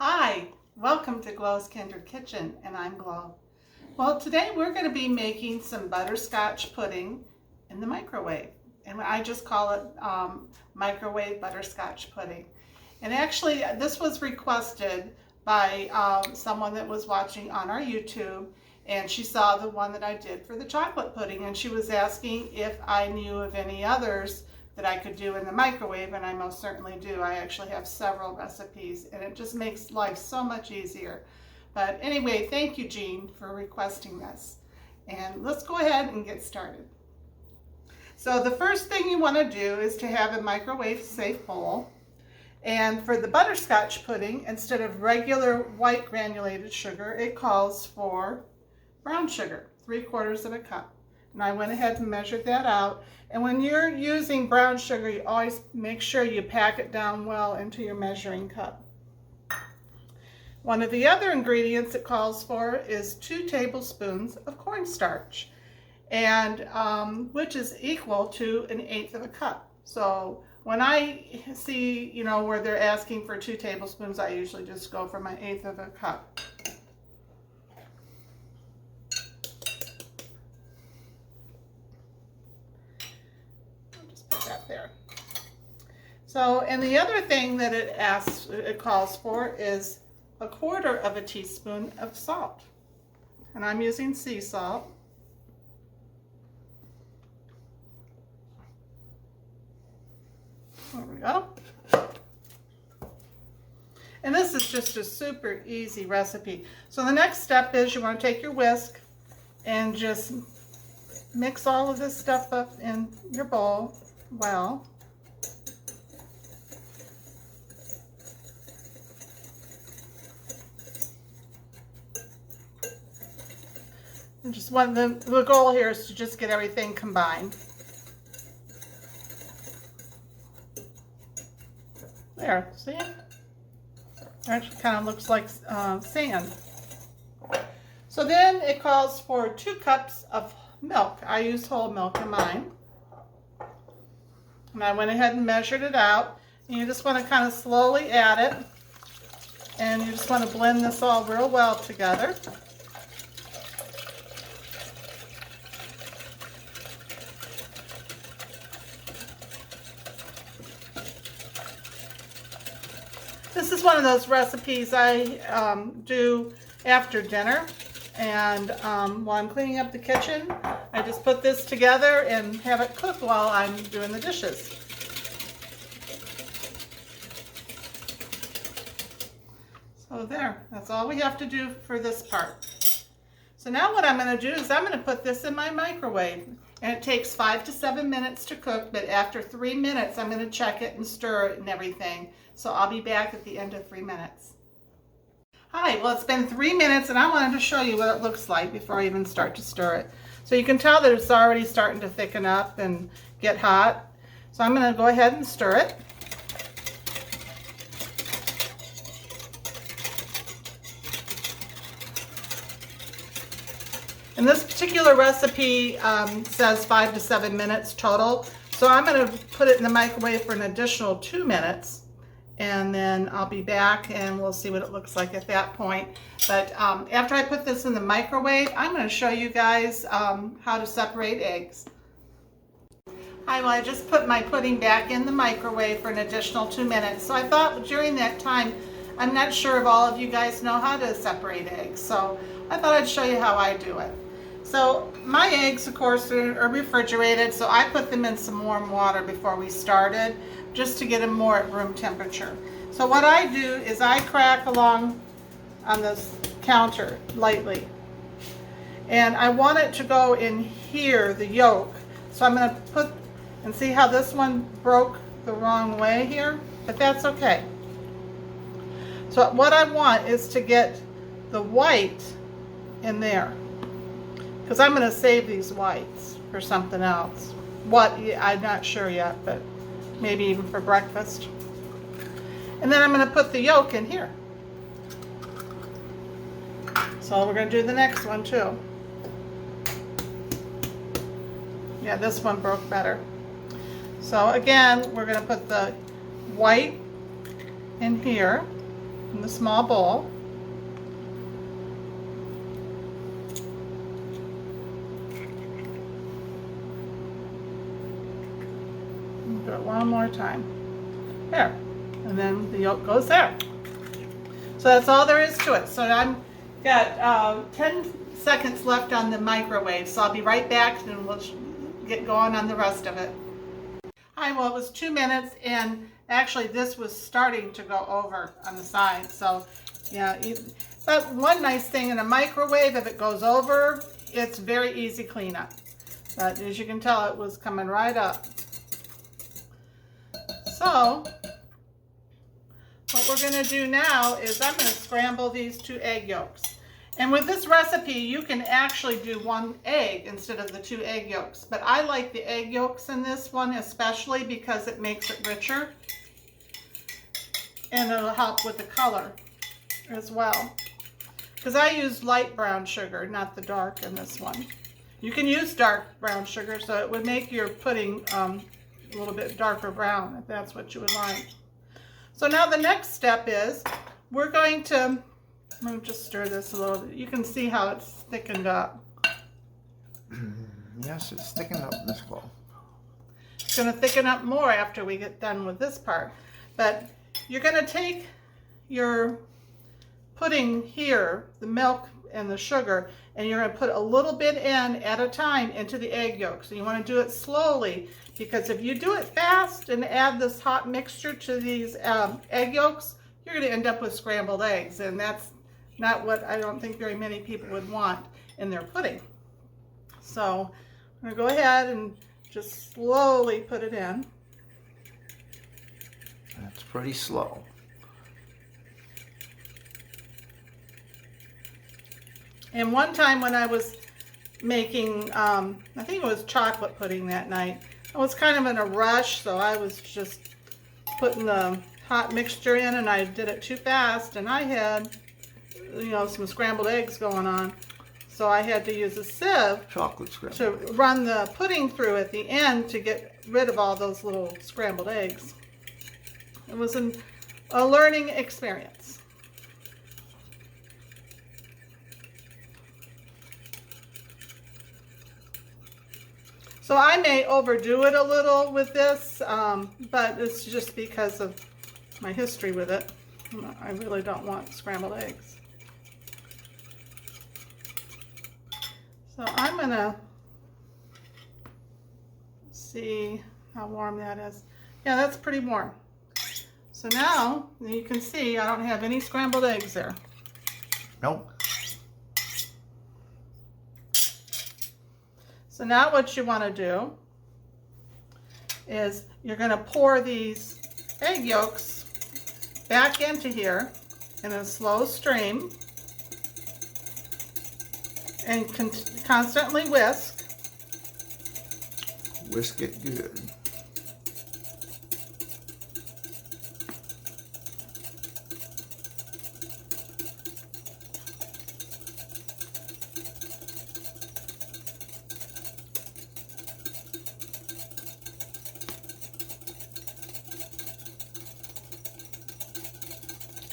Hi, welcome to Glow's Kindred Kitchen, and I'm Glow. Well, today we're going to be making some butterscotch pudding in the microwave, and I just call it microwave butterscotch pudding. And actually, this was requested by someone that was watching on our YouTube, and she saw the one that I did for the chocolate pudding, and she was asking if I knew of any others that I could do in the microwave, and I most certainly do. I actually have several recipes, and it just makes life so much easier. But anyway, thank you, Jean, for requesting this. And let's go ahead and get started. So the first thing you want to do is to have a microwave-safe bowl. And for the butterscotch pudding, instead of regular white granulated sugar, it calls for brown sugar, 3/4 of a cup. And I went ahead and measured that out. And when you're using brown sugar, you always make sure you pack it down well into your measuring cup. One of the other ingredients it calls for is 2 tablespoons of cornstarch, and which is equal to 1/8 of a cup. So when I see, where they're asking for 2 tablespoons, I usually just go for my 1/8 of a cup. There. So, and the other thing that it calls for is 1/4 of a teaspoon of salt. And I'm using sea salt. There we go. And this is just a super easy recipe. So the next step is you want to take your whisk and just mix all of this stuff up in your bowl well. And just the goal here is to just get everything combined. There, see? It actually kind of looks like sand. So then it calls for 2 cups of milk. I use whole milk in mine. And I went ahead and measured it out. And you just want to kind of slowly add it. And you just want to blend this all real well together. This is one of those recipes I do after dinner. And while I'm cleaning up the kitchen, I just put this together and have it cook while I'm doing the dishes. So there, that's all we have to do for this part. So now what I'm going to do is I'm going to put this in my microwave. And it takes 5 to 7 minutes to cook, but after 3 minutes I'm going to check it and stir it and everything. So I'll be back at the end of 3 minutes. Hi, well, it's been 3 minutes and I wanted to show you what it looks like before I even start to stir it. So you can tell that it's already starting to thicken up and get hot. So I'm going to go ahead and stir it. And this particular recipe says 5 to 7 minutes total. So I'm going to put it in the microwave for an additional 2 minutes. And then I'll be back and we'll see what it looks like at that point. But after I put this in the microwave, I'm going to show you guys how to separate eggs. Hi, well, I just put my pudding back in the microwave for an additional 2 minutes. So I thought during that time, I'm not sure if all of you guys know how to separate eggs. So I thought I'd show you how I do it. So my eggs, of course, are refrigerated. So I put them in some warm water before we started, just to get them more at room temperature. So what I do is I crack along on this counter lightly. And I want it to go in here, the yolk. So I'm going to put, and see how this one broke the wrong way here? But that's okay. So what I want is to get the white in there. Because I'm going to save these whites for something else. What, I'm not sure yet, but maybe even for breakfast. And then I'm going to put the yolk in here. So we're going to do the next one too. Yeah, this one broke better. So again, we're going to put the white in here. in the small bowl. Do it one more time. There. And then the yolk goes there. So that's all there is to it. So I've got 10 seconds left on the microwave. So I'll be right back and we'll get going on the rest of it. Hi, well, it was 2 minutes, and actually this was starting to go over on the side. So yeah, but one nice thing in a microwave, if it goes over, it's very easy cleanup. But as you can tell, it was coming right up. So what we're going to do now is I'm going to scramble these 2 egg yolks. And with this recipe, you can actually do 1 egg instead of the 2 egg yolks. But I like the egg yolks in this one especially because it makes it richer. And it'll help with the color as well. Because I use light brown sugar, not the dark in this one. You can use dark brown sugar, so it would make your pudding a little bit darker brown if that's what you would like. So now the next step is we're going to, I'm going to just stir this a little bit. You can see how it's thickened up. Yes, it's thickened up, Miss Chloe. It's going to thicken up more after we get done with this part. But you're going to take your pudding here, the milk and the sugar, and you're going to put a little bit in at a time into the egg yolks. So you want to do it slowly, because if you do it fast and add this hot mixture to these egg yolks, you're going to end up with scrambled eggs, and that's not what I don't think very many people would want in their pudding. So I'm going to go ahead and just slowly put it in. That's pretty slow. And one time when I was making, I think it was chocolate pudding that night, I was kind of in a rush, so I was just putting the hot mixture in, and I did it too fast, and I had, you know, some scrambled eggs going on. So I had to use a sieve to run the pudding through at the end to get rid of all those little scrambled eggs. It was a learning experience. So I may overdo it a little with this, but it's just because of my history with it. I really don't want scrambled eggs. So I'm gonna see how warm that is. Yeah, that's pretty warm. So now you can see I don't have any scrambled eggs there. Nope. So now what you want to do is you're going to pour these egg yolks back into here in a slow stream and constantly whisk. Whisk it good.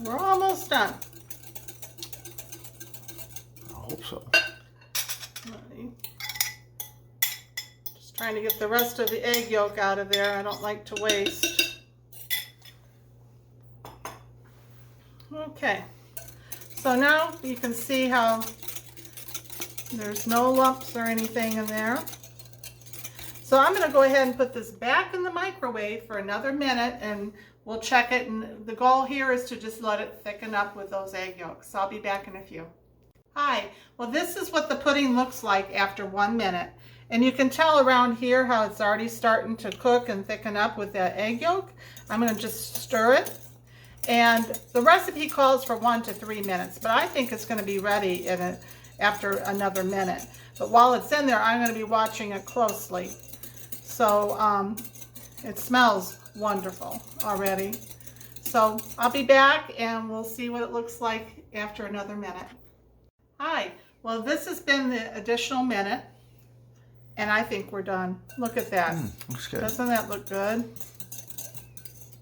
We're almost done. I hope so. Just trying to get the rest of the egg yolk out of there. I don't like to waste. Okay. So now you can see how there's no lumps or anything in there. So I'm going to go ahead and put this back in the microwave for another minute, and we'll check it, and the goal here is to just let it thicken up with those egg yolks. So I'll be back in a few. Hi, well this is what the pudding looks like after 1 minute. And you can tell around here how it's already starting to cook and thicken up with that egg yolk. I'm going to just stir it. And the recipe calls for 1 to 3 minutes, but I think it's going to be ready after another minute. But while it's in there, I'm going to be watching it closely. So it smells wonderful already. So I'll be back and we'll see what it looks like after another minute. Hi, well this has been the additional minute, and I think we're done. Look at that. Looks good. Doesn't that look good?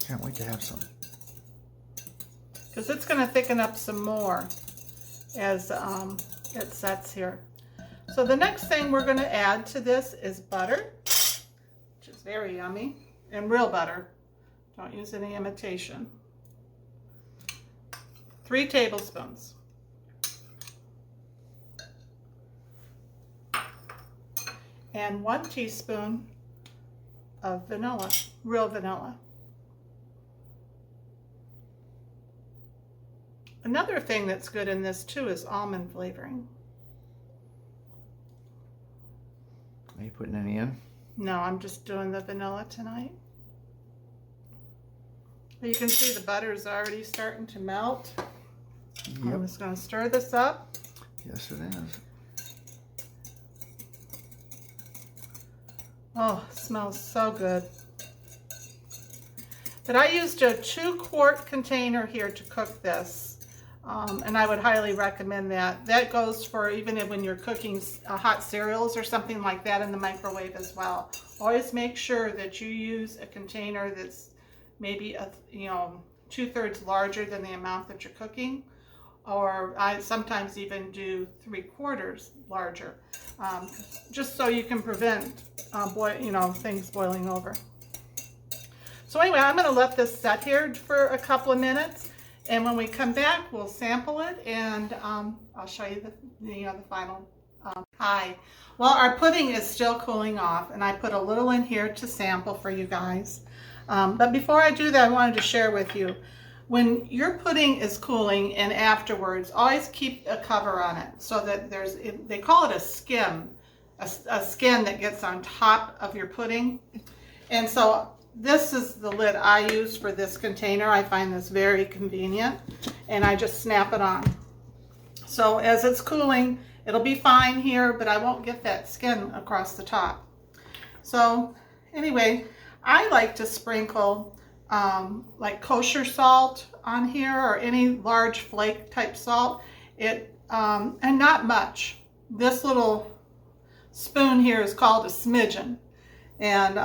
Can't wait to have some. because it's going to thicken up some more as it sets here. So the next thing we're going to add to this is butter, which is very yummy, and real butter. Don't use any imitation. 3 tablespoons. And 1 teaspoon of vanilla, real vanilla. Another thing that's good in this too is almond flavoring. Are you putting any in? No, I'm just doing the vanilla tonight. You can see the butter is already starting to melt. Yep. I'm just going to stir this up. Yes, it is. Oh, it smells so good. But I used a 2-quart container here to cook this. And I would highly recommend that. That goes for even when you're cooking hot cereals or something like that in the microwave as well. Always make sure that you use a container that's maybe 2/3 larger than the amount that you're cooking. Or I sometimes even do 3/4 larger, just so you can prevent things boiling over. So anyway, I'm going to let this set here for a couple of minutes, and when we come back, we'll sample it, and I'll show you the final. Hi. Well, our pudding is still cooling off, and I put a little in here to sample for you guys. But before I do that, I wanted to share with you. When your pudding is cooling and afterwards, always keep a cover on it so that they call it a skim, a skin that gets on top of your pudding. And so this is the lid I use for this container. I find this very convenient, and I just snap it on. So as it's cooling, it'll be fine here, but I won't get that skin across the top. So anyway, I like to sprinkle like kosher salt on here, or any large flake type salt. And not much. This little spoon here is called a smidgen, and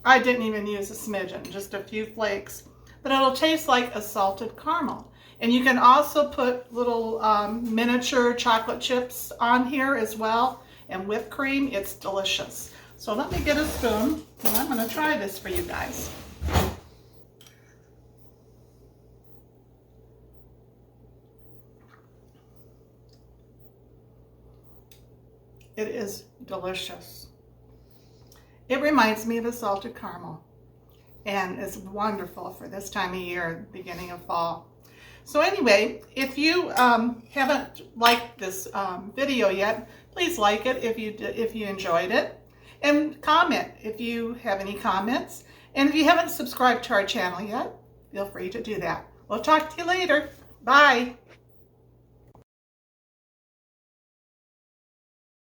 I didn't even use a smidgen, just a few flakes, but it'll taste like a salted caramel. And you can also put little miniature chocolate chips on here as well, and whipped cream. It's delicious. So let me get a spoon, and I'm going to try this for you guys. It is delicious. It reminds me of a salted caramel, and it's wonderful for this time of year, beginning of fall. So anyway, if you haven't liked this video yet, please like it if you enjoyed it, and comment if you have any comments. And if you haven't subscribed to our channel yet, feel free to do that. We'll talk to you later. Bye.